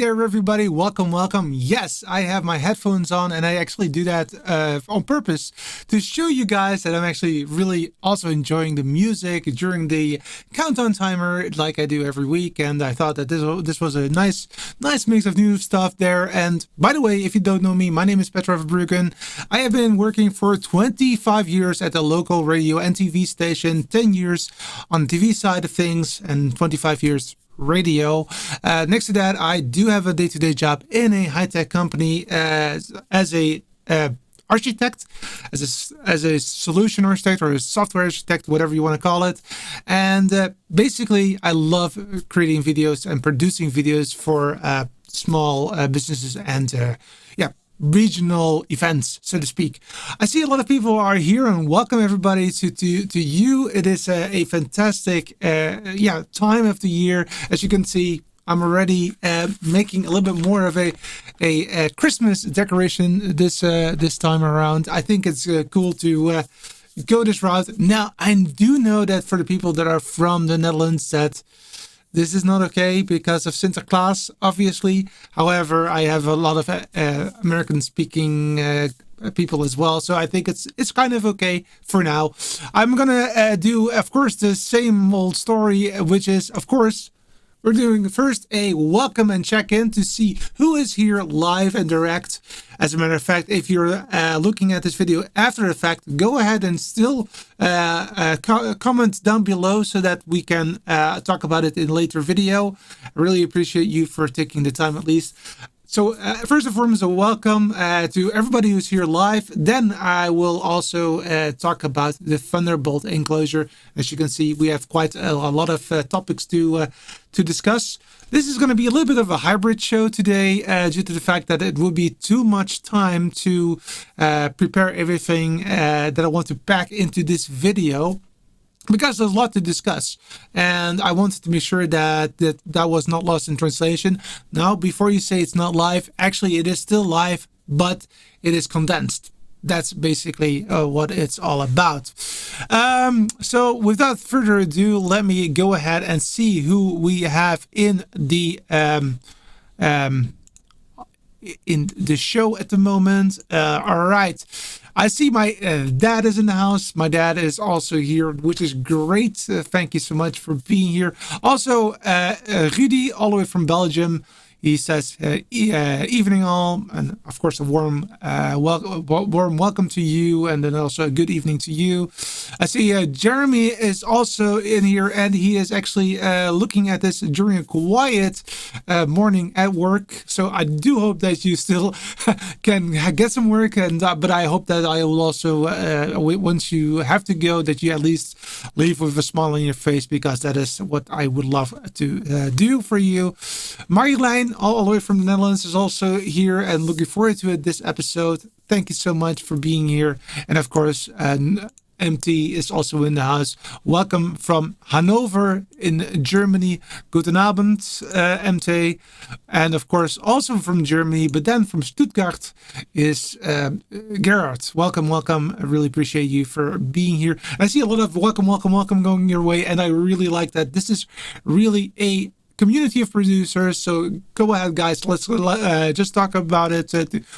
there, everybody. Welcome. Yes, I have my headphones on, and I actually do that on purpose to show you guys that I'm actually really also enjoying the music during the countdown timer like I do every week. And I thought that this was a nice mix of new stuff there. And by the way, if you don't know me, my name is Petra Verbruggen. I have been working for 25 years at a local radio and TV station, 10 years on the TV side of things, and 25 years radio. Next to that, I do have a day-to-day job in a high-tech company as a architect, as a solution architect or a software architect, whatever you want to call it. And basically, I love creating videos and producing videos for small businesses and regional events, so to speak. I see a lot of people are here, and welcome everybody to you. It is a fantastic time of the year. As you can see, I'm already making a little bit more of a Christmas decoration this time around. I think it's cool to go this route. Now, I do know that for the people that are from the Netherlands, that this is not okay because of Sinterklaas, obviously. However, I have a lot of American-speaking people as well, so I think it's kind of okay for now. I'm gonna do, of course, the same old story, which is, of course, we're doing first a welcome and check-in to see who is here live and direct. As a matter of fact, if you're looking at this video after the fact, go ahead and still comment down below so that we can talk about it in a later video. I really appreciate you for taking the time at least. So first and foremost, a welcome to everybody who's here live. Then I will also talk about the Thunderbolt Enclosure. As you can see, we have quite a lot of topics to discuss. This is going to be a little bit of a hybrid show today due to the fact that it would be too much time to prepare everything that I want to pack into this video, because there's a lot to discuss, and I wanted to make sure that was not lost in translation. Now, before you say it's not live, actually it is still live, but it is condensed. That's basically what it's all about. So without further ado, let me go ahead and see who we have in the show at the moment. All right. I see my dad is in the house. My dad is also here, which is great. Thank you so much for being here. Also, Rudy, all the way from Belgium. He says, evening all, and of course a warm welcome to you, and then also a good evening to you. I see Jeremy is also in here, and he is actually looking at this during a quiet morning at work. So I do hope that you still can get some work, and but I hope that I will also, once you have to go, that you at least leave with a smile on your face, because that is what I would love to do for you. Marjolein, all the way from the Netherlands, is also here and looking forward to this episode. Thank you so much for being here. And of course, MT is also in the house. Welcome from Hanover in Germany. Guten Abend, MT. And of course, also from Germany, but then from Stuttgart is Gerard. Welcome. I really appreciate you for being here. I see a lot of welcome going your way, and I really like that. This is really a community of producers, so go ahead, guys. Let's just talk about it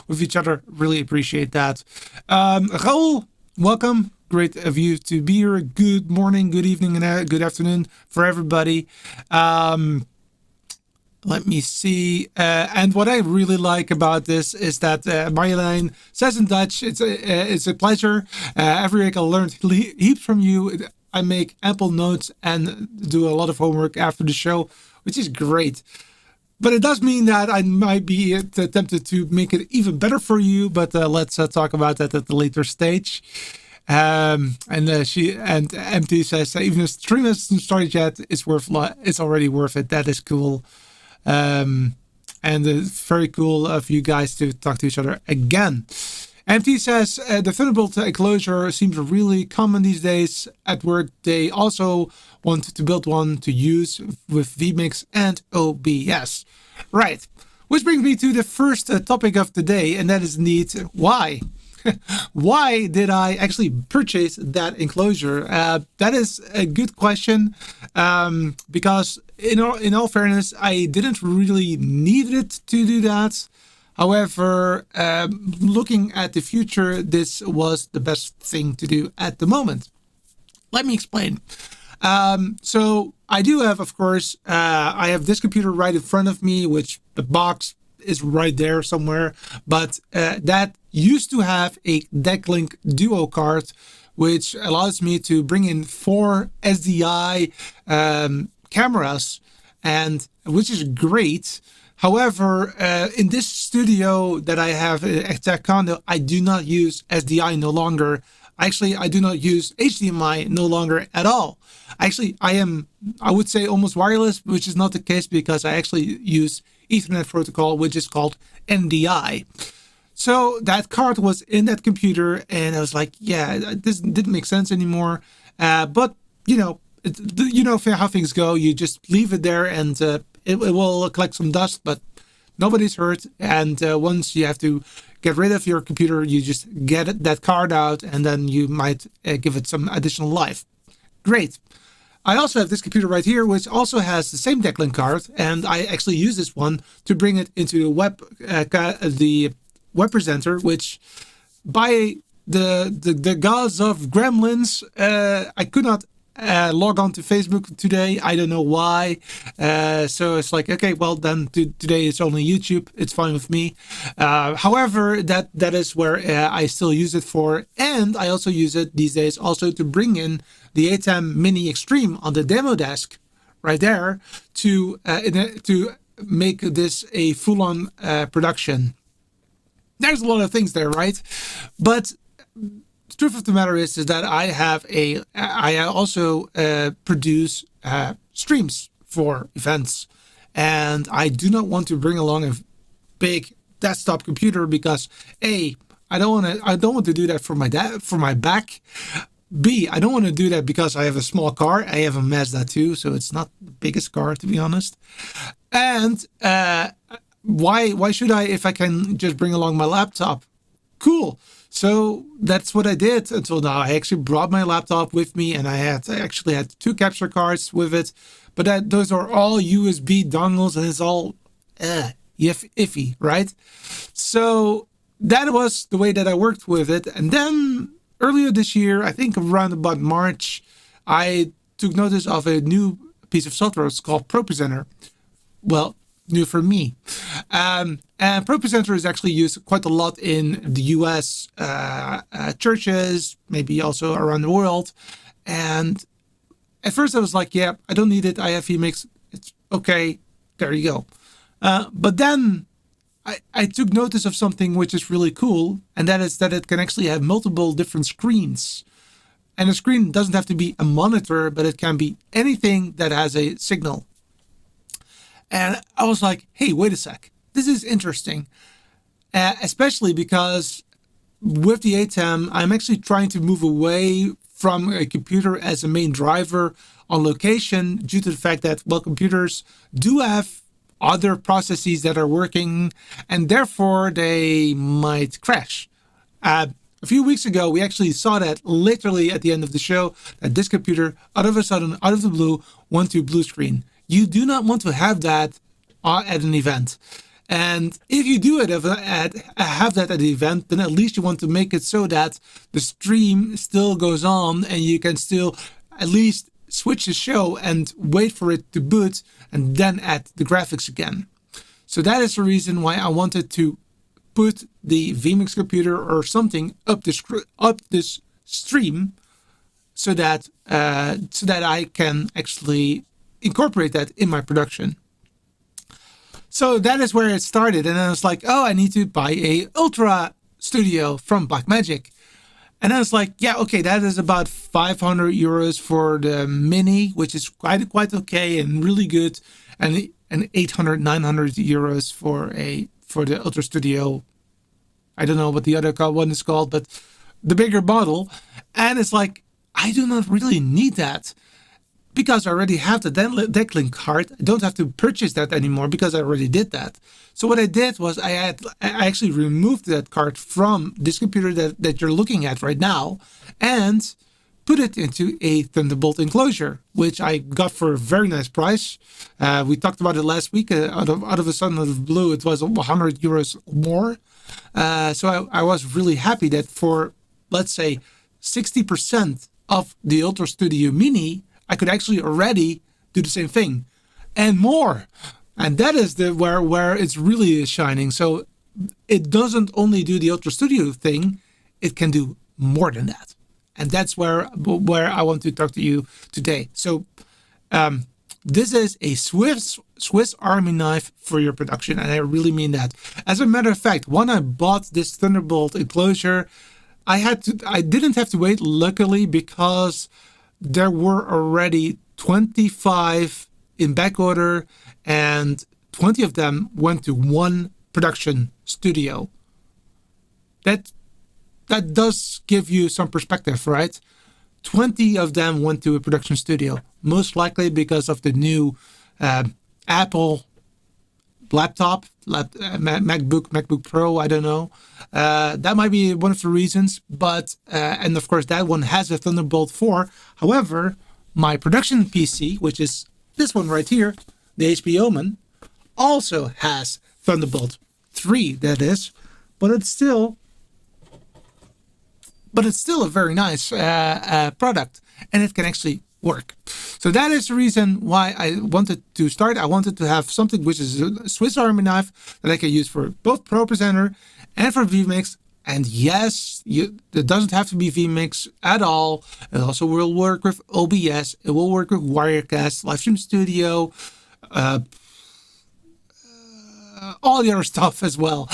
with each other. Really appreciate that. Raoul, welcome. Great of you to be here. Good morning, good evening, and good afternoon for everybody. Let me see. And what I really like about this is that Marjolein says in Dutch, it's a pleasure. Every week I learned heaps from you. I make ample notes and do a lot of homework after the show, which is great. But it does mean that I might be tempted to make it even better for you. But let's talk about that at the later stage. And MT says even if stream hasn't started yet, it's already worth it. That is cool. And it's very cool of you guys to talk to each other again. MT says the Thunderbolt Enclosure seems really common these days at work. They also want to build one to use with vMix and OBS. Right. Which brings me to the first topic of the day, and that is indeed why. Why did I actually purchase that enclosure? That is a good question, because in all fairness, I didn't really need it to do that. However, looking at the future, this was the best thing to do at the moment. Let me explain. So I do have, of course, I have this computer right in front of me, which the box is right there somewhere, but that used to have a Decklink Duo card, which allows me to bring in 4 SDI cameras, and which is great. However, in this studio that I have at Tech Condo, I do not use SDI no longer. Actually, I do not use HDMI no longer at all. Actually, I would say almost wireless, which is not the case because I actually use Ethernet protocol, which is called NDI. So that card was in that computer, and I was like, yeah, this didn't make sense anymore. But you know how things go. You just leave it there, and it will collect some dust, but nobody's hurt. And once you have to get rid of your computer, you just get that card out, and then you might give it some additional life. Great. I also have this computer right here, which also has the same Decklink card, and I actually use this one to bring it into the web presenter, which by the gods of gremlins, I could not log on to Facebook today. I don't know why. So it's like, okay, well then today it's only YouTube. It's fine with me. However, that is where I still use it for, and I also use it these days also to bring in the ATEM Mini Extreme on the demo desk right there to make this a full-on production. There's a lot of things there, right? But the truth of the matter is that I also produce streams for events, and I do not want to bring along a big desktop computer because I don't want to do that for my back. B, I don't want to do that because I have a small car. I have a Mazda 2, so it's not the biggest car, to be honest. And why should I if I can just bring along my laptop? Cool. So that's what I did until now. I actually brought my laptop with me, and I actually had 2 capture cards with it, but those are all USB dongles, and it's all iffy, right? So that was the way that I worked with it. And then earlier this year, I think around about March, I took notice of a new piece of software. It's called ProPresenter. Well, new for me. And ProPresenter is actually used quite a lot in the US churches, maybe also around the world. And at first I was like, yeah, I don't need it. I have vMix. It's okay. There you go. But then I took notice of something which is really cool, and that is that it can actually have multiple different screens. And a screen doesn't have to be a monitor, but it can be anything that has a signal. And I was like, hey, wait a sec. This is interesting, especially because with the ATEM, I'm actually trying to move away from a computer as a main driver on location due to the fact that, well, computers do have other processes that are working, and therefore they might crash. A few weeks ago, we actually saw that literally at the end of the show, that this computer, out of a sudden, out of the blue, went to blue screen. You do not want to have that at an event. And if you do have that at the event, then at least you want to make it so that the stream still goes on and you can still at least switch the show and wait for it to boot and then add the graphics again. So that is the reason why I wanted to put the vMix computer or something up this stream so that I can actually incorporate that in my production. So that is where it started, and I was like, oh, I need to buy a Ultra Studio from Blackmagic. And I was like, yeah, okay, that is about 500 euros for the Mini, which is quite okay and really good, and 800, 900 euros for the Ultra Studio. I don't know what the other one is called, but the bigger model. And it's like, I do not really need that, because I already have the Decklink card. I don't have to purchase that anymore because I already did that. So what I did was I actually removed that card from this computer that you're looking at right now and put it into a Thunderbolt enclosure, which I got for a very nice price. We talked about it last week. Out of a sudden, out of the blue, it was 100 euros more. So I was really happy that for, let's say, 60% of the Ultra Studio Mini, I could actually already do the same thing and more. And that is where it's really shining. So it doesn't only do the Ultra Studio thing, it can do more than that. And that's where I want to talk to you today. So this is a Swiss Army knife for your production, and I really mean that. As a matter of fact, when I bought this Thunderbolt enclosure, I didn't have to wait, luckily, because there were already 25 in back order, and 20 of them went to one production studio. That does give you some perspective, right? 20 of them went to a production studio, most likely because of the new Apple laptop, MacBook Pro, I don't know. That might be one of the reasons, but, and of course that one has a Thunderbolt 4. However, my production PC, which is this one right here, the HP Omen, also has Thunderbolt 3, that is, but it's still a very nice product, and it can actually work. So that is the reason why I wanted to start. I wanted to have something which is a Swiss Army knife that I can use for both ProPresenter and for vMix. And yes, it doesn't have to be vMix at all. It also will work with OBS. It will work with Wirecast, Livestream Studio, all the other stuff as well.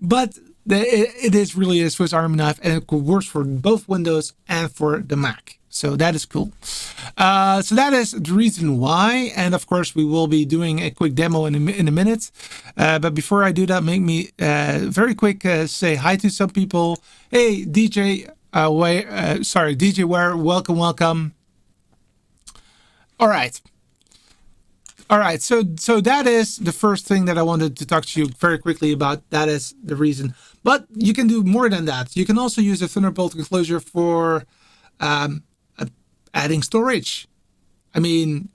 But it is really a Swiss Army knife, and it works for both Windows and for the Mac. So that is cool. So that is the reason why. And of course, we will be doing a quick demo in a minute. But before I do that, make me very quick say hi to some people. Hey, DJ Ware, welcome. All right. So that is the first thing that I wanted to talk to you very quickly about. That is the reason. But you can do more than that. You can also use a Thunderbolt enclosure for adding storage. I mean,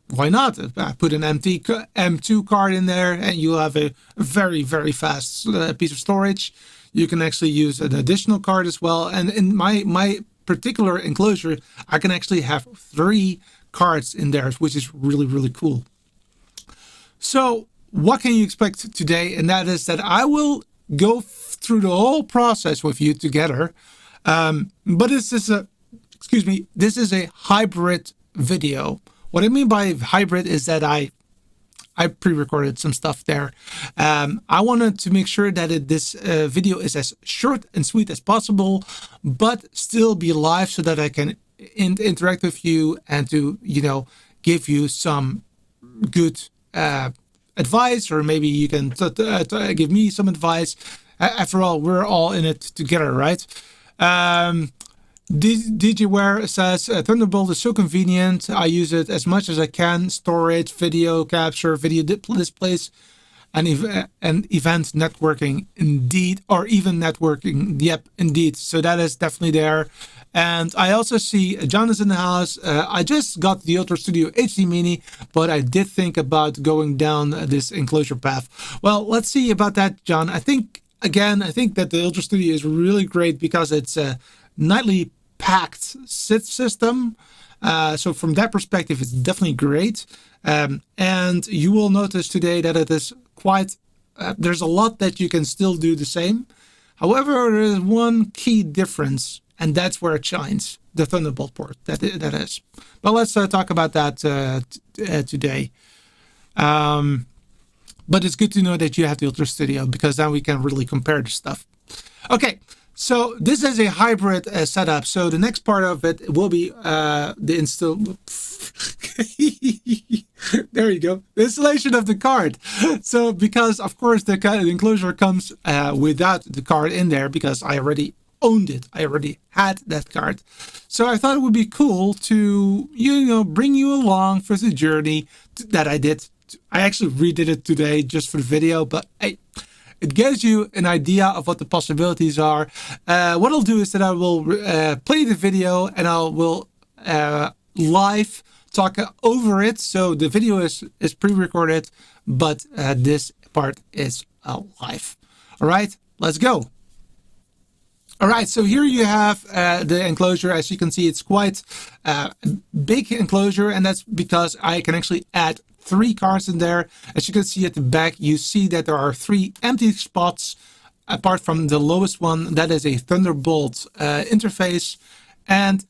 why not? Put an empty M2 card in there and you'll have a very, very fast piece of storage. You can actually use an additional card as well. And in my particular enclosure, I can actually have 3 cards in there, which is really, really cool. So what can you expect today? And that is that I will go through the whole process with you together. But this is a hybrid video. What I mean by hybrid is that I pre-recorded some stuff there. I wanted to make sure that this video is as short and sweet as possible, but still be live so that I can interact with you and to, give you some good advice, or maybe you can give me some advice. After all, we're all in it together, right? DJ Ware says Thunderbolt is so convenient. I use it as much as I can. Storage, video capture, video displays, and event networking, indeed, or even networking. Yep, indeed. So that is definitely there. And I also see John is in the house. I just got the Ultra Studio HD Mini, but I did think about going down this enclosure path. Well, let's see about that, John. I think that the Ultra Studio is really great because it's a nightly packed system. So from that perspective, it's definitely great. And you will notice today that it is quite, there's a lot that you can still do the same. However, there is one key difference, and that's where it shines, the Thunderbolt port, that is. But let's talk about that today. But it's good to know that you have the Ultra Studio, because then we can really compare the stuff. Okay, so this is a hybrid setup. So the next part of it will be the install. There you go. The installation of the card. So because, of course, the enclosure comes without the card in there, because I already owned it. I already had that card. So I thought it would be cool to, bring you along for the journey that I did. I actually redid it today just for the video, but hey, it gives you an idea of what the possibilities are. What I'll do is that I will play the video and I will live talk over it. So the video is pre-recorded, but this part is live. All right, let's go. All right, so here you have the enclosure. As you can see, it's quite a big enclosure, and that's because I can actually add 3 cards in there. As you can see at the back, you see that there are 3 empty spots apart from the lowest one. That is a Thunderbolt interface, and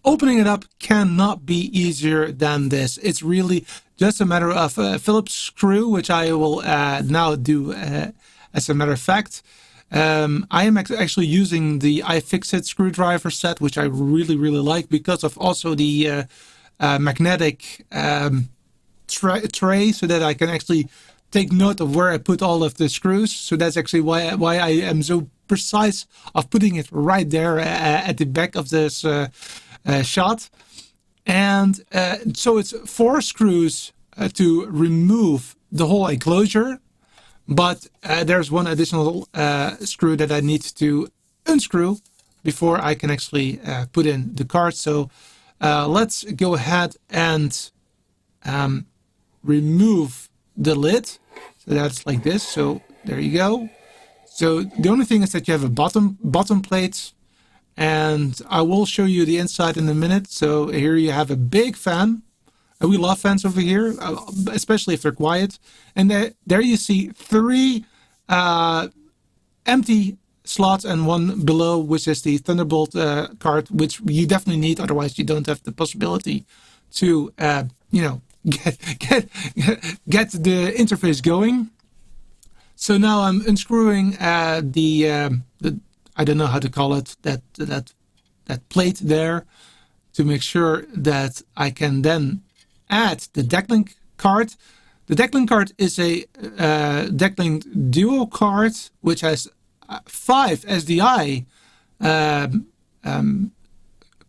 opening it up cannot be easier than this. It's really just a matter of a Phillips screw, which I will now do as a matter of fact. I am actually using the iFixit screwdriver set, which I really like because of also the magnetic tray, so that I can actually take note of where I put all of the screws. So that's actually why I am so precise of putting it right there at the back of this shot. And so it's 4 screws to remove the whole enclosure. But there's one additional screw that I need to unscrew before I can actually put in the card. So let's go ahead and remove the lid. So that's like this. So there you go. So the only thing is that you have a bottom plate, and I will show you the inside in a minute. So here you have a big fan. We love fans over here, especially if they're quiet. And there you see 3 empty slots and 1 below, which is the Thunderbolt card, which you definitely need. Otherwise, you don't have the possibility to, get the interface going. So now I'm unscrewing the I don't know how to call it, that plate there, to make sure that I can then add the Decklink card. The Decklink card is a Decklink Duo card, which has 5 SDI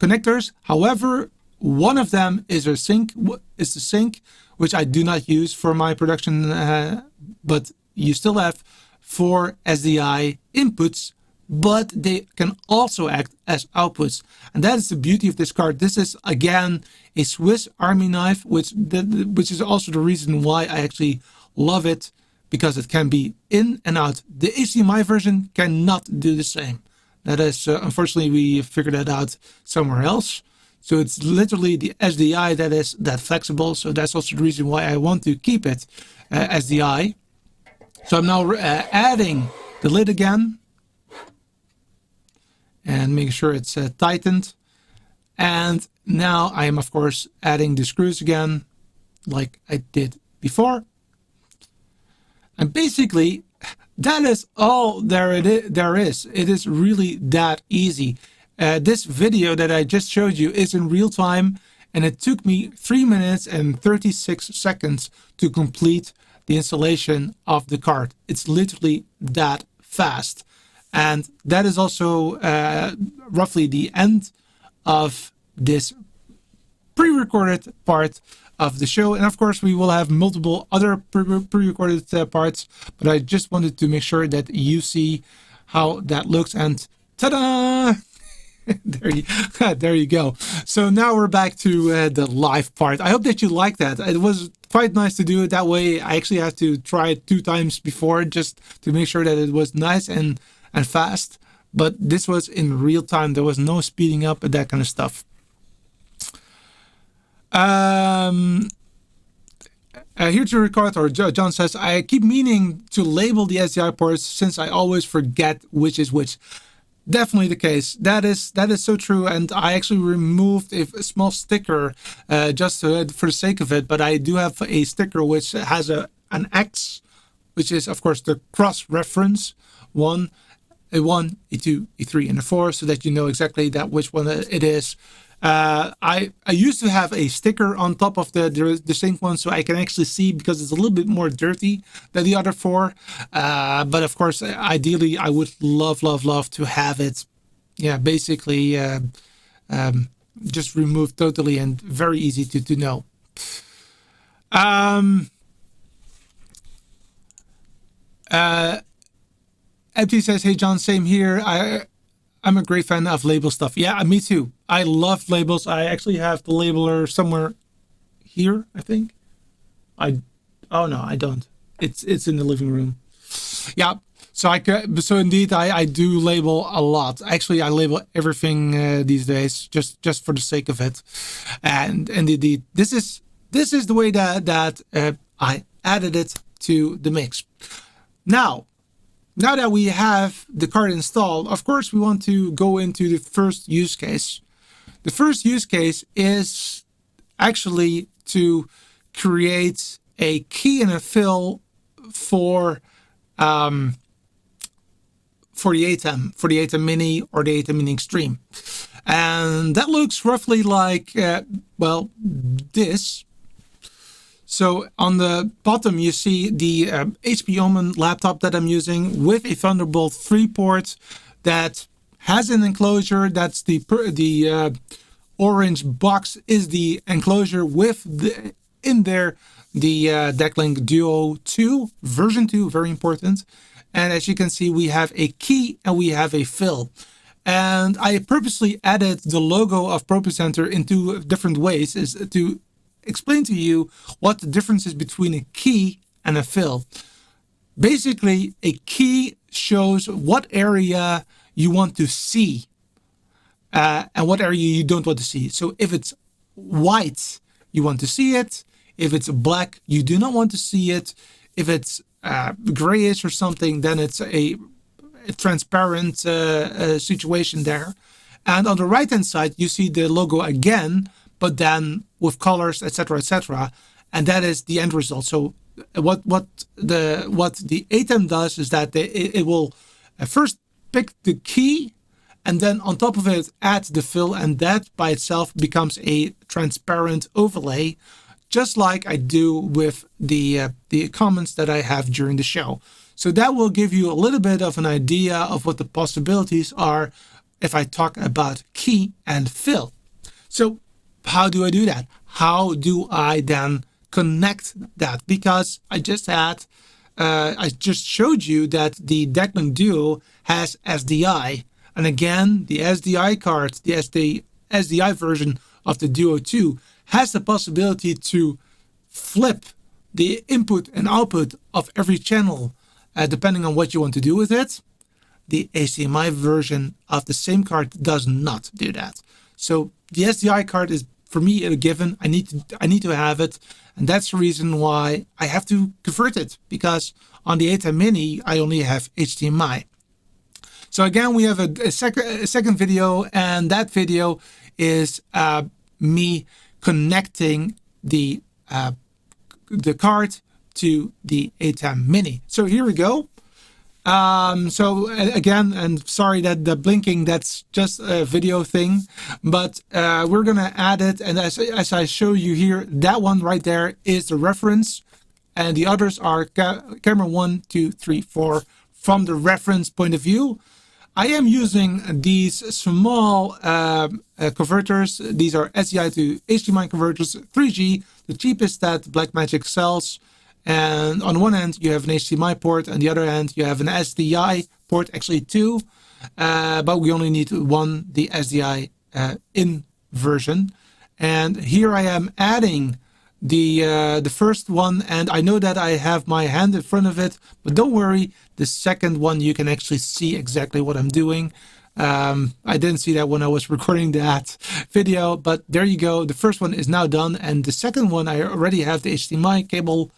connectors. However, one of them is the sync, which I do not use for my production, but you still have 4 SDI inputs, but they can also act as outputs. And that is the beauty of this card. This is, again, a Swiss Army knife, which is also the reason why I actually love it, because it can be in and out. The HDMI version cannot do the same. That is, unfortunately, we figured that out somewhere else. So it's literally the SDI that is that flexible. So that's also the reason why I want to keep it SDI. So I'm now adding the lid again, and make sure it's tightened. And now I am, of course, adding the screws again, like I did before. And basically, that is all there is. It is really that easy. This video that I just showed you is in real time, and it took me 3 minutes and 36 seconds to complete the installation of the card. It's literally that fast. And that is also roughly the end of this pre-recorded part of the show. And of course, we will have multiple other pre-recorded parts, but I just wanted to make sure that you see how that looks. And ta-da! there you go. So now we're back to the live part. I hope that you like that. It was quite nice to do it that way. I actually had to try it 2 times before just to make sure that it was nice and fast, but this was in real time. There was no speeding up and that kind of stuff. Here to record, or John says, I keep meaning to label the SDI ports since I always forget which is which. Definitely the case. That is so true. And I actually removed a small sticker just for the sake of it. But I do have a sticker which has an X, which is of course the cross reference A1, A2, A3, and A4, so that you know exactly which one it is. I used to have a sticker on top of the sync one, so I can actually see, because it's a little bit more dirty than the other four. But of course, ideally, I would love to have it, yeah, basically just removed totally and very easy to know. Empty says, "Hey John, same here. I'm a great fan of label stuff." Yeah, me too. I love labels. I actually have the labeler somewhere here, I think. Oh no, I don't. It's in the living room. Yeah. So indeed, I do label a lot. Actually, I label everything these days, just for the sake of it. And indeed, this is the way that I added it to the mix. Now that we have the card installed, of course, we want to go into the first use case. The first use case is actually to create a key and a fill for the ATEM Mini or the ATEM Mini Extreme. And that looks roughly like, well, this. So on the bottom, you see the HP Omen laptop that I'm using with a Thunderbolt 3 port that has an enclosure. That's the orange box is the enclosure with in there the Decklink Duo 2 version 2, very important. And as you can see, we have a key and we have a fill. And I purposely added the logo of ProPresenter in two different ways, is to explain to you what the difference is between a key and a fill. Basically, a key shows what area you want to see and what area you don't want to see. So if it's white, you want to see it. If it's black, you do not want to see it. If it's grayish or something, then it's a transparent situation there. And on the right hand side, you see the logo again, but then with colors, etc., and that is the end result. So what the ATEM does is that it will first pick the key, and then on top of it add the fill, and that by itself becomes a transparent overlay, just like I do with the comments that I have during the show. So that will give you a little bit of an idea of what the possibilities are if I talk about key and fill. So how do I do that? How do I then connect that? Because I just showed you that the Decklink Duo has SDI. And again, the SDI card, the SDI version of the Duo 2 has the possibility to flip the input and output of every channel depending on what you want to do with it. The HDMI version of the same card does not do that. So the SDI card is, for me, a given. I need to have it, and that's the reason why I have to convert it, because on the ATEM Mini I only have HDMI. So again, we have a second video, and that video is me connecting the card to the ATEM Mini. So here we go. So again, and sorry that the blinking, that's just a video thing, but we're gonna add it, and as I show you here, that one right there is the reference, and the others are camera 1, 2, 3, 4 from the reference point of view. I am using these small converters. These are SDI to HDMI converters, 3G, the cheapest that Blackmagic sells. And on one end, you have an HDMI port, and the other end, you have an SDI port, actually two, but we only need one, the SDI in version. And here I am adding the first one, and I know that I have my hand in front of it, but don't worry, the second one you can actually see exactly what I'm doing. I didn't see that when I was recording that video, but there you go. The first one is now done, and the second one I already have the HDMI cable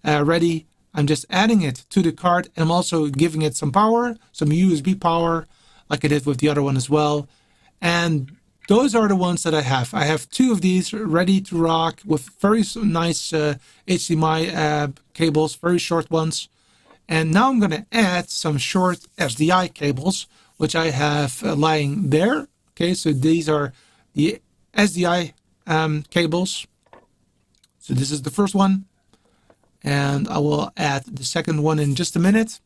ready. I'm just adding it to the card, and I'm also giving it some power, some USB power, like I did with the other one as well. And those are the ones that I have. I have two of these ready to rock with very nice HDMI cables, very short ones. And now I'm going to add some short SDI cables, which I have lying there. Okay, so these are the SDI cables. So this is the first one, and I will add the second one in just a minute,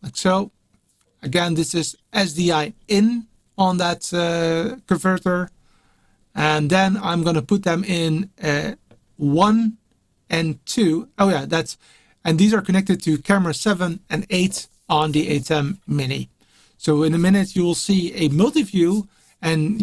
like so. Again, this is SDI in on that converter, and then I'm going to put them in 1 and 2. Oh yeah, and these are connected to camera 7 and 8 on the ATEM Mini. So in a minute you will see a multi-view, and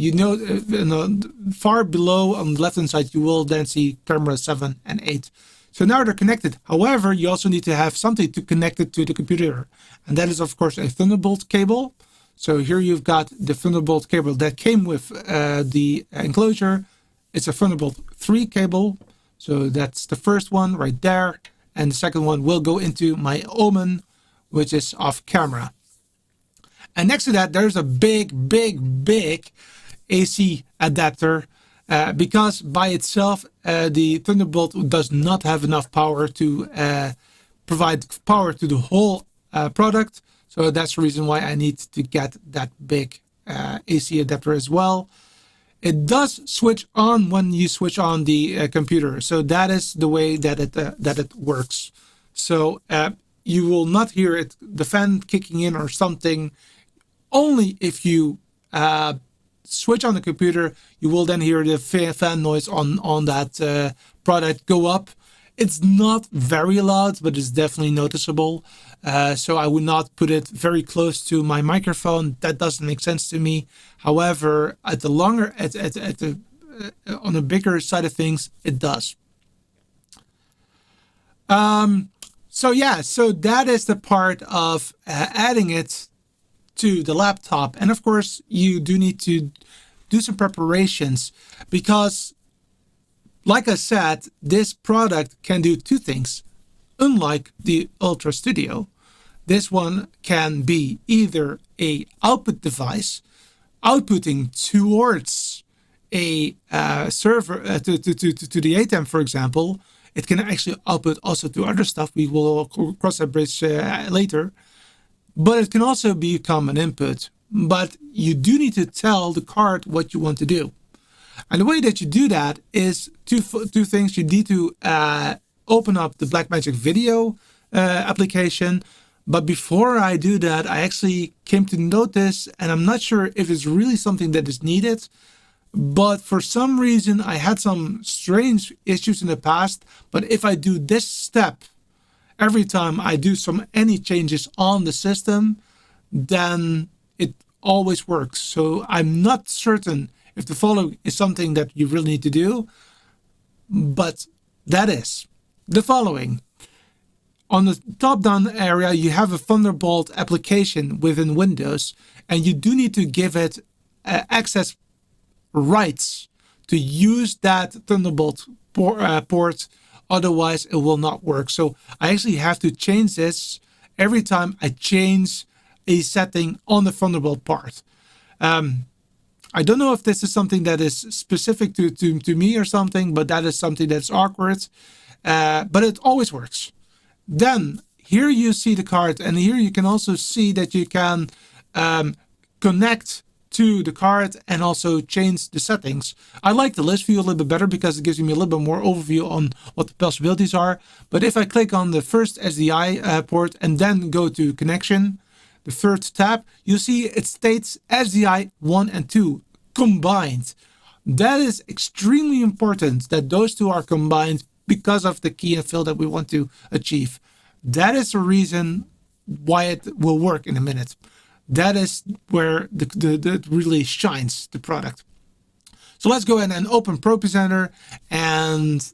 far below on the left hand side you will then see camera 7 and 8. So now they're connected. However, you also need to have something to connect it to the computer, and that is of course a Thunderbolt cable. So here you've got the Thunderbolt cable that came with the enclosure. It's a Thunderbolt 3 cable, so that's the first one right there, and the second one will go into my Omen, which is off camera. And next to that, there's a big AC adapter, because by itself the Thunderbolt does not have enough power to provide power to the whole product. So that's the reason why I need to get that big AC adapter as well. It does switch on when you switch on the computer. So that is the way that it works. So you will not hear the fan kicking in or something. Only if you switch on the computer, you will then hear the fan noise on that product go up. It's not very loud, but it's definitely noticeable. So I would not put it very close to my microphone. That doesn't make sense to me. However, on a bigger side of things, it does. So yeah, so that is the part of adding it to the laptop. And of course, you do need to do some preparations, because like I said, this product can do two things. Unlike the Ultra Studio, this one can be either a output device, outputting towards a server to the ATEM, for example. It can actually output also to other stuff. We will cross that bridge later. But it can also become an input. But you do need to tell the card what you want to do. And the way that you do that is two things. You need to open up the Blackmagic Video application. But before I do that, I actually came to notice, and I'm not sure if it's really something that is needed, but for some reason I had some strange issues in the past. But if I do this step every time I do any changes on the system, then it always works. So I'm not certain if the following is something that you really need to do, but that is the following. On the top down area, you have a Thunderbolt application within Windows, and you do need to give it access rights to use that Thunderbolt port. Otherwise, it will not work. So I actually have to change this every time I change a setting on the Thunderbolt part. I don't know if this is something that is specific to me or something, but that is something that's awkward. But it always works. Then here you see the card, and here you can also see that you can connect to the card and also change the settings. I like the list view a little bit better because it gives me a little bit more overview on what the possibilities are. But if I click on the first SDI port and then go to connection, the third tab, you see it states SDI 1 and 2 combined. That is extremely important that those two are combined because of the key and fill that we want to achieve. That is the reason why it will work in a minute. That is where the really shines the product. So let's go ahead and open ProPresenter, and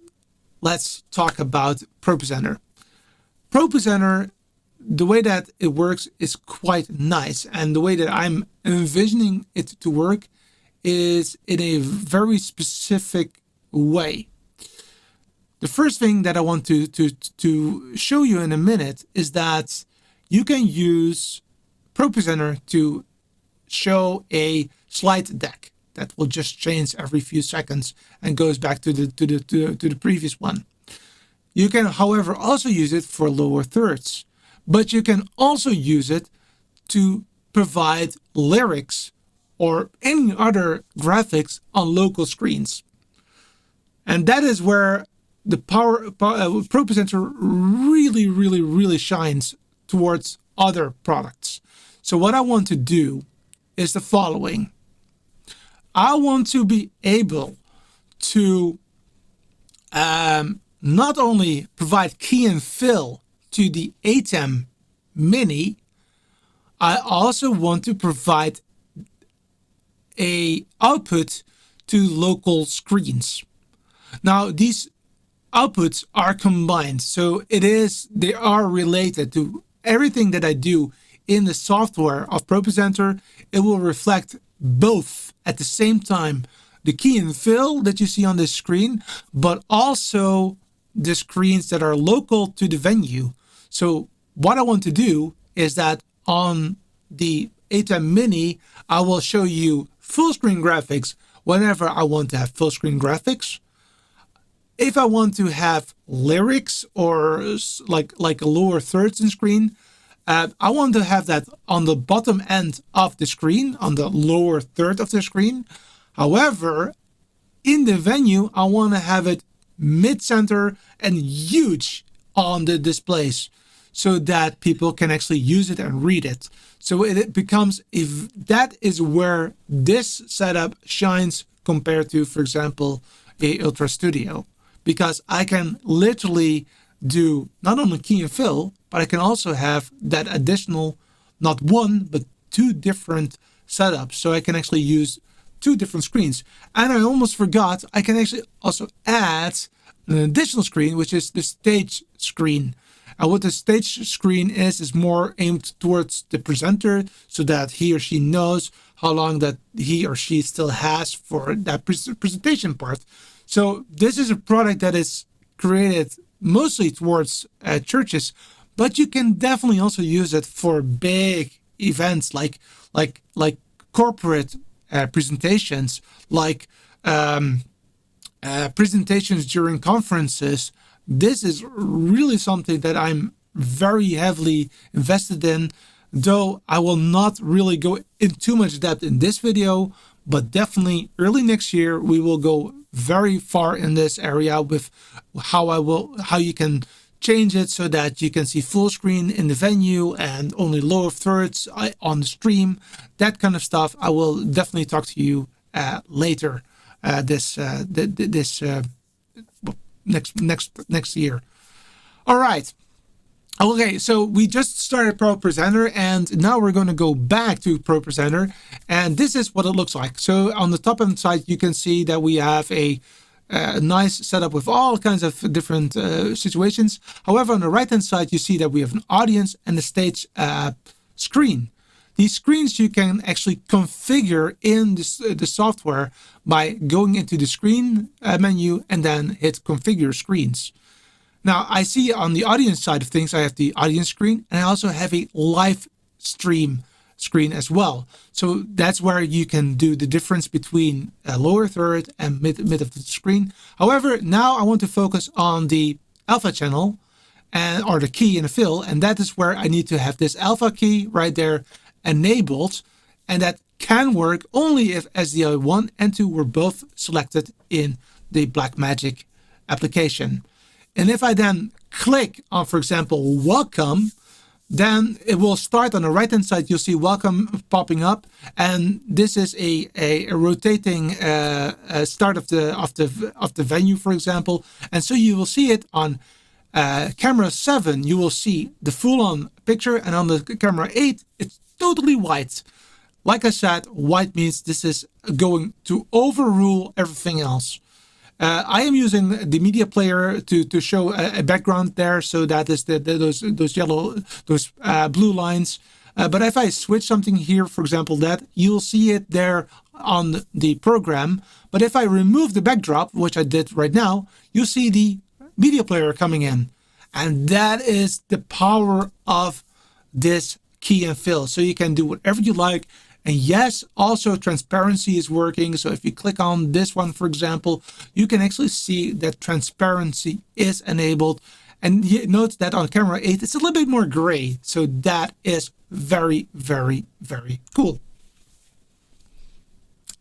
let's talk about ProPresenter. ProPresenter, the way that it works is quite nice, and the way that I'm envisioning it to work is in a very specific way. The first thing that I want to show you in a minute is that you can use ProPresenter to show a slide deck that will just change every few seconds and goes back to the previous one. You can, however, also use it for lower thirds, but you can also use it to provide lyrics or any other graphics on local screens. And that is where the ProPresenter really shines towards other products. So what I want to do is the following. I want to be able to not only provide key and fill to the ATEM Mini, I also want to provide a output to local screens. Now these outputs are combined, so they are related to everything that I do in the software of ProPresenter. It will reflect both at the same time the key and fill that you see on this screen, but also the screens that are local to the venue. So what I want to do is that on the ATEM Mini, I will show you full screen graphics whenever I want to have full screen graphics. If I want to have lyrics or like a lower thirds in screen, I want to have that on the bottom end of the screen, on the lower third of the screen. However, in the venue, I want to have it mid-center and huge on the displays so that people can actually use it and read it. So it becomes, if that is where this setup shines compared to, for example, a Ultra Studio, because I can literally do not only key and fill, but I can also have that additional, not one, but two different setups. So I can actually use two different screens. And I almost forgot, I can actually also add an additional screen, which is the stage screen. And what the stage screen is more aimed towards the presenter so that he or she knows how long that he or she still has for that presentation part. So this is a product that is created mostly towards churches, but you can definitely also use it for big events like corporate presentations, like presentations during conferences. This is really something that I'm very heavily invested in, though I will not really go in too much depth in this video, but definitely early next year we will go very far in this area with how you can change it so that you can see full screen in the venue and only lower thirds on the stream. That kind of stuff I will definitely talk to you later next year. All right. Okay, so we just started ProPresenter and now we're going to go back to ProPresenter, and this is what it looks like. So on the top hand side, you can see that we have a nice setup with all kinds of different situations. However, on the right hand side, you see that we have an audience and a stage screen. These screens you can actually configure in the software by going into the screen menu and then hit configure screens. Now I see on the audience side of things, I have the audience screen and I also have a live stream screen as well. So that's where you can do the difference between a lower third and mid of the screen. However, now I want to focus on the alpha channel or the key and the fill, and that is where I need to have this alpha key right there enabled, and that can work only if SDI 1 and 2 were both selected in the Blackmagic application. And if I then click on, for example, welcome, then it will start on the right hand side. You'll see welcome popping up, and this is a rotating start of the venue, for example. And so you will see it on camera 7. You will see the full-on picture, and on the camera 8, it's totally white. Like I said, white means this is going to overrule everything else. I am using the media player to show a background there, so that is those yellow, those blue lines. But if I switch something here, for example, that you'll see it there on the program. But if I remove the backdrop, which I did right now, you see the media player coming in, and that is the power of this key and fill. So you can do whatever you like. And yes, also transparency is working. So if you click on this one, for example, you can actually see that transparency is enabled. And you note that on camera 8, it's a little bit more gray. So that is very, very, very cool.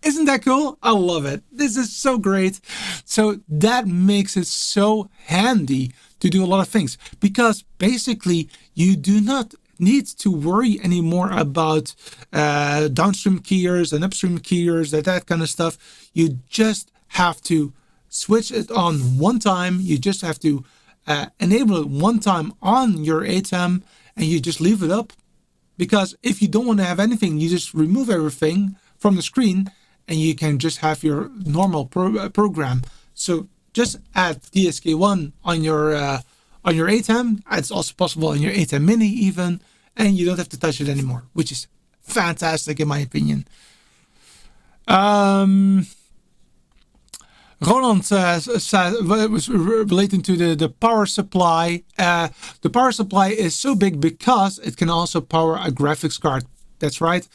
Isn't that cool? I love it. This is so great. So that makes it so handy to do a lot of things because basically you do not need to worry anymore about downstream keyers and upstream keyers, that kind of stuff. You just have to switch it on one time. You just have to enable it one time on your ATEM and you just leave it up. Because if you don't want to have anything, you just remove everything from the screen and you can just have your normal program. So just add DSK1 on your ATEM. It's also possible on your ATEM Mini even, and you don't have to touch it anymore, which is fantastic in my opinion. Roland was relating to the power supply. The power supply is so big because it can also power a graphics card. That's right.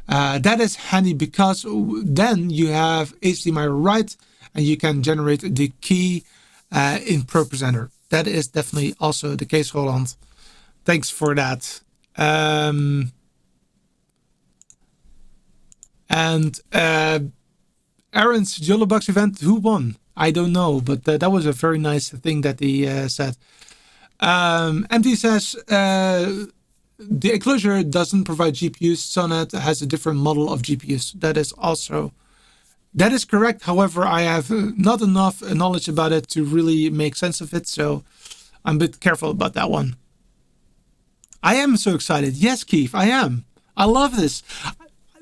That is handy because then you have HDMI right and you can generate the key in ProPresenter. That is definitely also the case, Roland. Thanks for that. Aaron's Jollybugs event, who won? I don't know, but that was a very nice thing that he said. MT says, the enclosure doesn't provide GPUs. Sonnet has a different model of GPUs. That is correct. However, I have not enough knowledge about it to really make sense of it, so I'm a bit careful about that one. I am so excited. Yes, Keith, I am. I love this.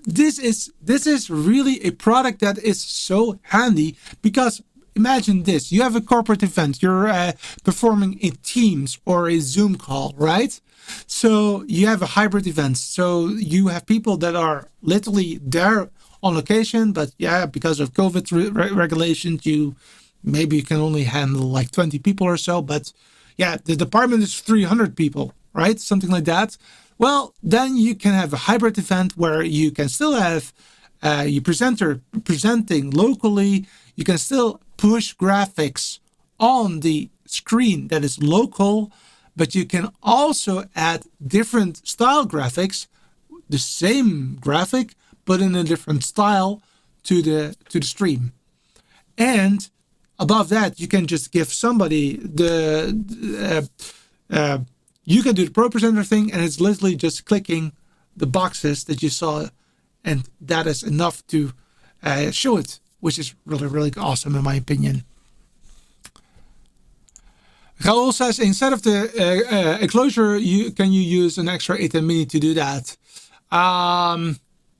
This is really a product that is so handy because imagine this. You have a corporate event. You're performing in Teams or a Zoom call, right? So you have a hybrid event. So you have people that are literally there on location, but yeah, because of COVID regulations, maybe you can only handle like 20 people or so. But yeah, the department is 300 people, right? Something like that. Well, then you can have a hybrid event where you can still have your presenter presenting locally. You can still push graphics on the screen that is local, but you can also add different style graphics, the same graphic, but in a different style to the stream. And above that, you can just give somebody you can do the ProPresenter thing, and it's literally just clicking the boxes that you saw, and that is enough to show it, which is really, really awesome in my opinion. Raul says, instead of the enclosure, can you use an extra ATEM Mini to do that?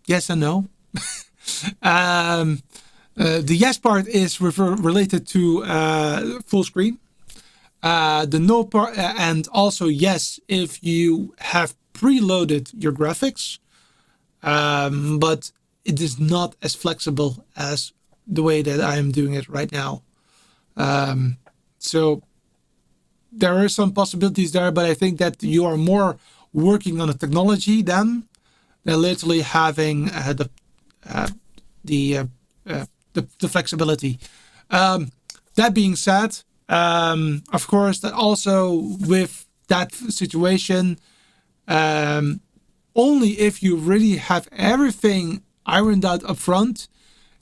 Yes and no. The yes part is related to full screen. The no part, and also yes if you have preloaded your graphics, but it is not as flexible as the way that I am doing it right now. So there are some possibilities there, but I think that you are more working on the technology than literally having the flexibility. That being said, of course, that also with that situation, only if you really have everything ironed out up front,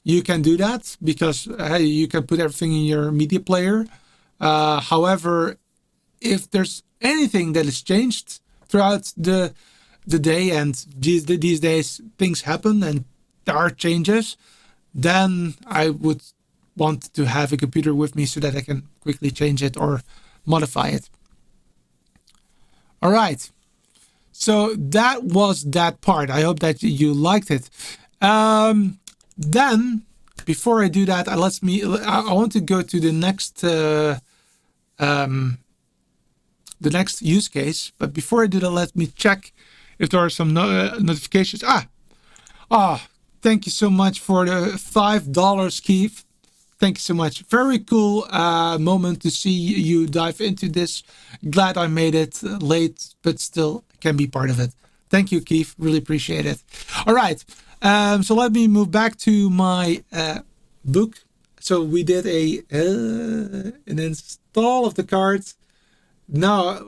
you can do that, because you can put everything in your media player. However, if there's anything that is changed throughout the day, and these days things happen and there are changes, then I would want to have a computer with me so that I can quickly change it or modify it. All right. So that was that part. I hope that you liked it. Then, before I do that, I want to go to the next use case. But before I do that, let me check if there are some notifications. Thank you so much for the $5, Keith. Thank you so much. Very cool moment to see you dive into this. Glad I made it late, but still can be part of it. Thank you, Keith. Really appreciate it. All right. So let me move back to my book. So we did an install of the cards. Now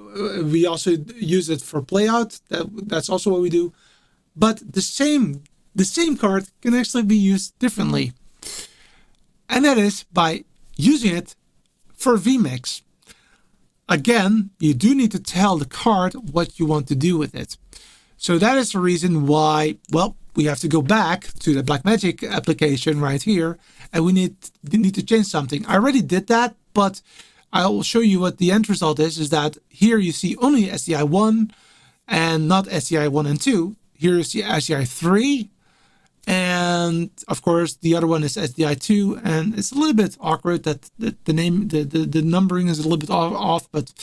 we also use it for playout. That's also what we do. But the same the same card can actually be used differently. And that is by using it for vMix. Again, you do need to tell the card what you want to do with it. So that is the reason why, well, we have to go back to the Blackmagic application right here, and we need to change something. I already did that, but I will show you what the end result is that here you see only SDI 1 and not SDI 1 and 2. Here you see SDI 3, and of course the other one is SDI 2, and it's a little bit awkward that the numbering is a little bit off, but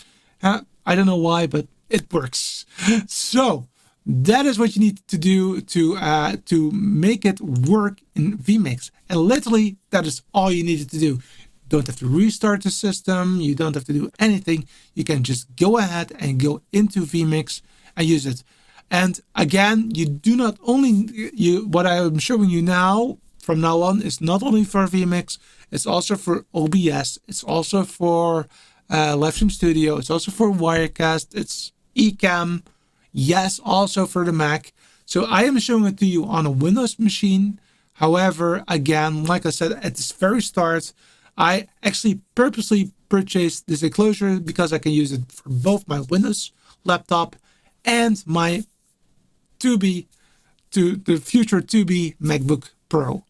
I don't know why, but it works. So that is what you need to do to make it work in vMix, and literally that is all you needed to do. You don't have to restart the system, you don't have to do anything. You can just go ahead and go into vMix and use it. And again, you do not only, what I am showing you now, from now on, is not only for vMix, it's also for OBS, it's also for Livestream Studio, it's also for Wirecast, it's eCam, yes, also for the Mac. So I am showing it to you on a Windows machine. However, again, like I said at this very start, I actually purposely purchased this enclosure because I can use it for both my Windows laptop and my the future 2B MacBook Pro.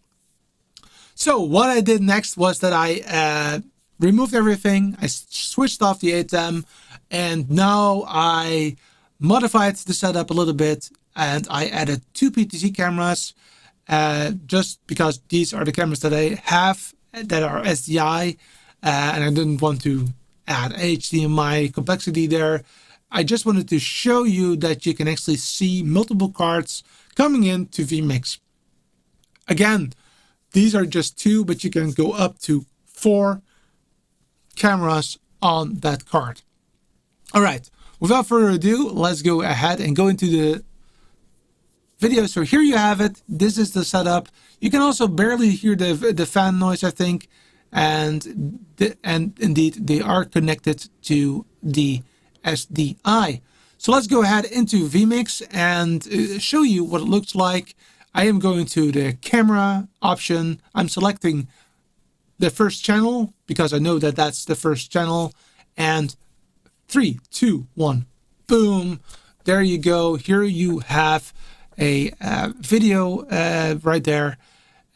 So what I did next was that I removed everything. I switched off the ATEM, and now I modified the setup a little bit, and I added 2 PTZ cameras just because these are the cameras that I have that are SDI, and I didn't want to add HDMI complexity there. I just wanted to show you that you can actually see multiple cards coming into vMix. Again, these are just 2, but you can go up to 4 cameras on that card. All right, without further ado, let's go ahead and go into the video. So here you have it. This is the setup. You can also barely hear the fan noise, I think, and indeed they are connected to the SDI. So let's go ahead into vMix and show you what it looks like. I am going to the camera option. I'm selecting the first channel because I know that that's the first channel, and 3, 2, 1, boom, there you go. Here you have a video right there,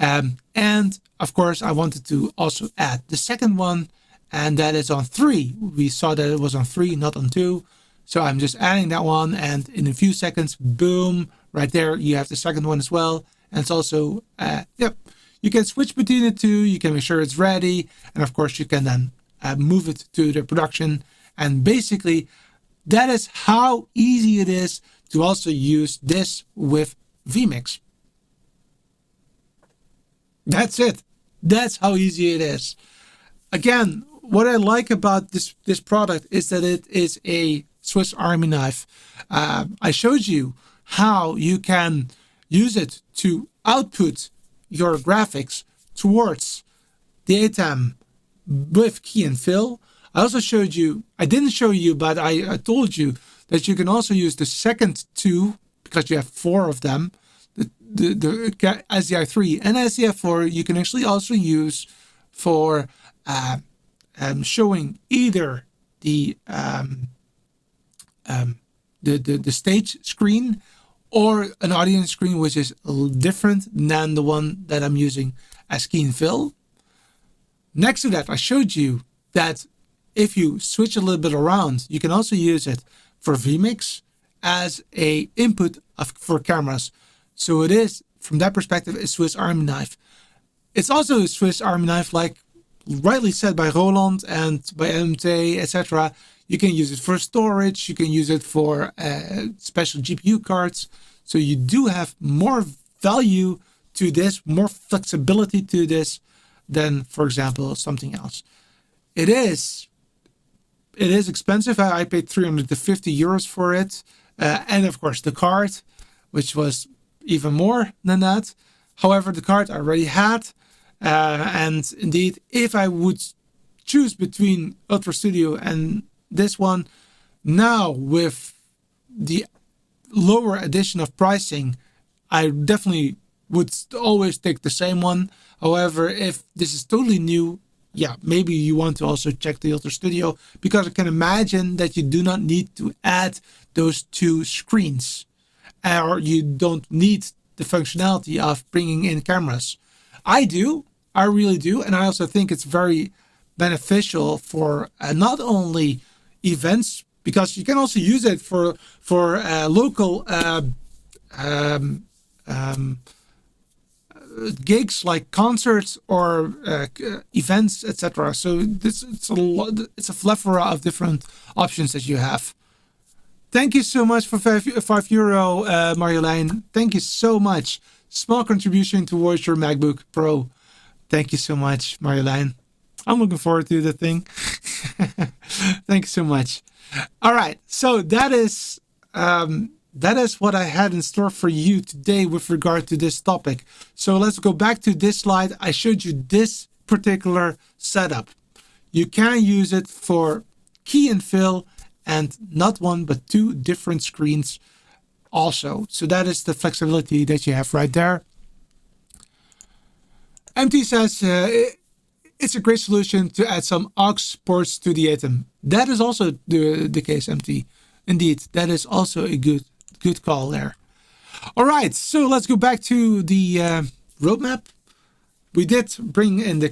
and of course I wanted to also add the second one, and that is on 3. We saw that it was on 3, not on 2. So I'm just adding that one, and in a few seconds, boom, right there, you have the second one as well. And it's also, yep, you can switch between the 2, you can make sure it's ready, and of course you can then move it to the production. And basically, that is how easy it is to also use this with vMix. That's it. That's how easy it is. Again, what I like about this product is that it is a Swiss Army knife. I showed you how you can use it to output your graphics towards the ATEM with key and fill. I also showed you, I didn't show you, but I told you that you can also use the second 2, because you have 4 of them, the SDI 3 and SDI 4, you can actually also use for showing either the stage screen or an audience screen, which is a little different than the one that I'm using as key and fill. Next to that, I showed you that if you switch a little bit around, you can also use it for vMix as a input for cameras. So it is, from that perspective, a Swiss Army knife. It's also a Swiss Army knife, like rightly said by Roland and by MT, etc. You can use it for storage, you can use it for special GPU cards. So you do have more value to this, more flexibility to this than, for example, something else. It is expensive. I paid 350 euros for it. And of course the card, which was even more than that. However, the card I already had. And indeed, if I would choose between Ultra Studio and this one, now with the lower addition of pricing, I definitely would always take the same one. However, if this is totally new, yeah, maybe you want to also check the Ultra Studio, because I can imagine that you do not need to add those two screens, or you don't need the functionality of bringing in cameras. I do, I really do, and I also think it's very beneficial for not only events, because you can also use it for local gigs like concerts or events, etc. So it's a plethora of different options that you have. Thank you so much for €5, Marjolein. Thank you so much. Small contribution towards your MacBook Pro. Thank you so much, Marjolein. I'm looking forward to the thing. Thank you so much. All right, so that is what I had in store for you today with regard to this topic. So let's go back to this slide. I showed you this particular setup. You can use it for key and fill, and not one but two different screens also. So that is the flexibility that you have right there. MT says it's a great solution to add some aux ports to the ATEM. That is also the case, MT. Indeed, that is also a good call there. All right, so let's go back to the roadmap. We did bring in the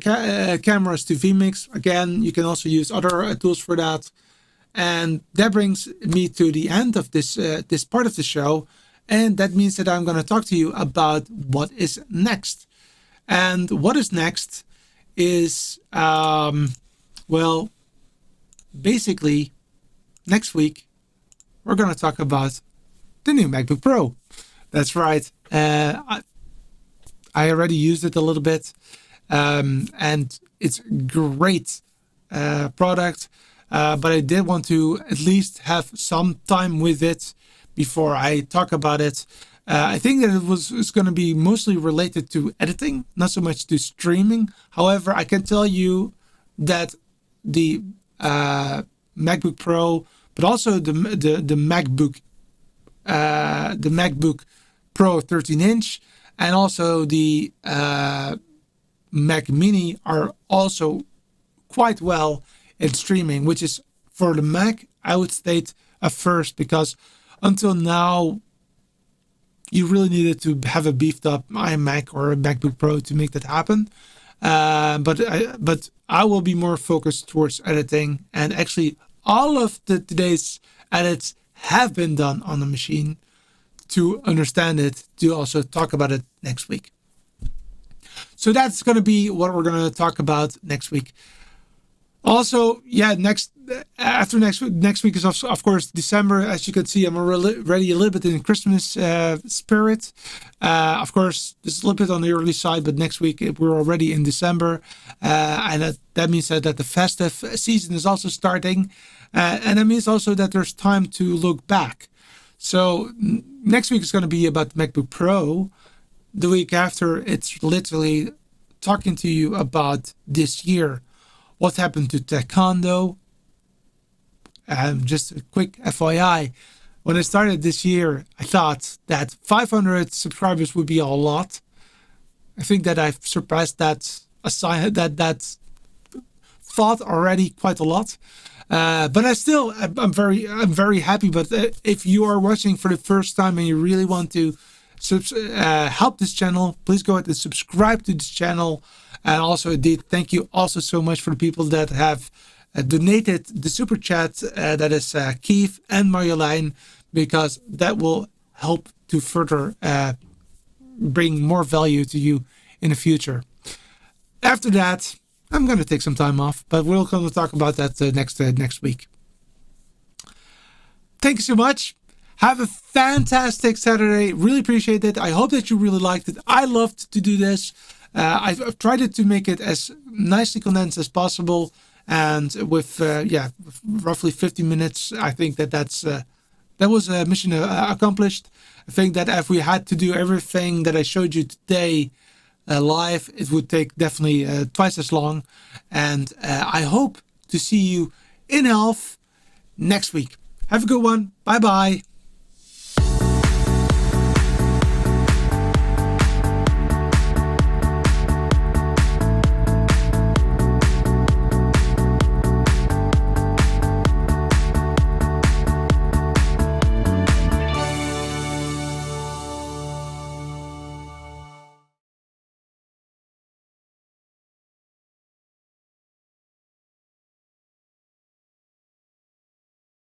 cameras to vMix. Again, you can also use other tools for that. And that brings me to the end of this part of the show. And that means that I'm going to talk to you about what is next. And what is next is, well, basically, next week, we're going to talk about the new MacBook Pro. That's right. I already used it a little bit, and it's a great product. But I did want to at least have some time with it before I talk about it. I think that it's going to be mostly related to editing, not so much to streaming. However, I can tell you that the MacBook Pro, but also the MacBook Pro 13-inch, and also the Mac Mini are also quite well in streaming, which is, for the Mac, I would state a first, because until now you really needed to have a beefed up iMac or a MacBook Pro to make that happen. But I will be more focused towards editing, and actually all of today's edits have been done on the machine to understand it, to also talk about it next week. So that's going to be what we're going to talk about next week. Also, yeah, next week is of course December. As you can see, I'm already a little bit in Christmas spirit. Of course, this is a little bit on the early side, but next week we're already in December, and that means that the festive season is also starting, and that means also that there's time to look back. So next week is going to be about the MacBook Pro. The week after, it's literally talking to you about this year. What happened to Taekwondo? Just a quick FYI. When I started this year, I thought that 500 subscribers would be a lot. I think that I've surpassed that thought already quite a lot. But I'm very happy. But if you are watching for the first time and you really want to help this channel, please go ahead and subscribe to this channel. And also, indeed, thank you also so much for the people that have donated the super chat. That is Keith and Marjolein, because that will help to further bring more value to you in the future. After that, I'm going to take some time off, but we're going to talk about that next week. Thank you so much. Have a fantastic Saturday. Really appreciate it. I hope that you really liked it. I loved to do this. I've tried to make it as nicely condensed as possible, and with roughly 50 minutes, I think that was a mission accomplished. I think that if we had to do everything that I showed you today live, it would take definitely twice as long. And I hope to see you in health next week. Have a good one. Bye bye.